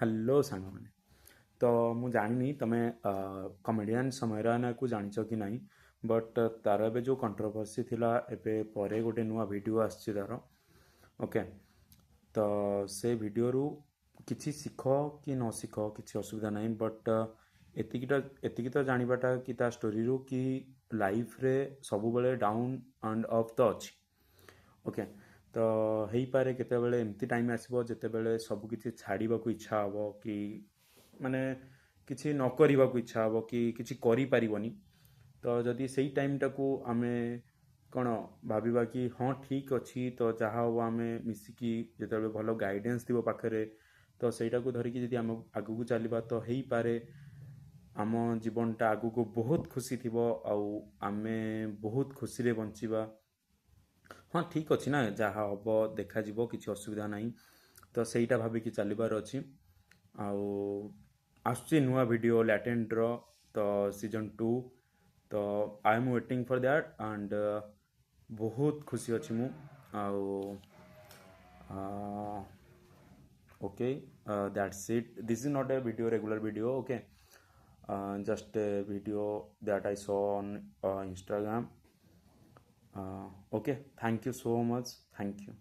Hello ସାଙ୍ଗମାନେ। ତ ମୁଁ ଜାଣିନି ତମେ କମେଡ଼ିଆନ୍ ସମୟ ରୈନାକୁ ଜାଣିଛ କି ନାହିଁ, ବଟ୍ ତାର ଏବେ ଯେଉଁ କଣ୍ଟ୍ରୋଭର୍ସି ଥିଲା, ଏବେ ପରେ ଗୋଟେ ନୂଆ ଭିଡ଼ିଓ ଆସିଛି ତାର। ଓକେ, ତ ସେ ଭିଡ଼ିଓରୁ କିଛି ଶିଖ କି ନ ଶିଖ କିଛି ଅସୁବିଧା ନାହିଁ, ବଟ୍ ଏତିକି ତ ଜାଣିବାଟା କି ତା ଷ୍ଟୋରିରୁ କି ଲାଇଫ୍ରେ ସବୁବେଳେ ଡାଉନ୍ ଆଣ୍ଡ ଅପ୍ ତ ଅଛି। ଓକେ, ତ ହେଇପାରେ କେତେବେଳେ ଏମିତି ଟାଇମ୍ ଆସିବ ଯେତେବେଳେ ସବୁ କିଛି ଛାଡ଼ିବାକୁ ଇଚ୍ଛା ହେବ କି ମାନେ କିଛି ନ କରିବାକୁ ଇଚ୍ଛା ହେବ କି କିଛି କରିପାରିବନି। ତ ଯଦି ସେଇ ଟାଇମ୍ଟାକୁ ଆମେ କ'ଣ ଭାବିବା କି ହଁ ଠିକ୍ ଅଛି, ତ ଯାହା ହେବ ଆମେ ମିଶିକି ଯେତେବେଳେ ଭଲ ଗାଇଡ଼େନ୍ସ ଥିବ ପାଖରେ, ତ ସେଇଟାକୁ ଧରିକି ଯଦି ଆମେ ଆଗକୁ ଚାଲିବା ତ ହେଇପାରେ ଆମ ଜୀବନଟା ଆଗକୁ ବହୁତ ଖୁସି ଥିବ ଆଉ ଆମେ ବହୁତ ଖୁସିରେ ବଞ୍ଚିବା। ହଁ ଠିକ୍ ଅଛି ନା, ଯାହା ହେବ ଦେଖାଯିବ, କିଛି ଅସୁବିଧା ନାହିଁ। ତ ସେଇଟା ଭାବିକି ଚାଲିବାର ଅଛି। ଆଉ ଆସୁଛି ନୂଆ ଭିଡ଼ିଓ ଲ୍ୟାଟେଣ୍ଟର, ତ ସିଜନ୍ 2। ତ I M waiting for that and ବହୁତ ଖୁସି ଅଛି ମୁଁ। ଆଉ okay, that's eat. This is not a video, regular video. Okay, just a video that I saw on Instagram. Okay, thank you so much. Thank you.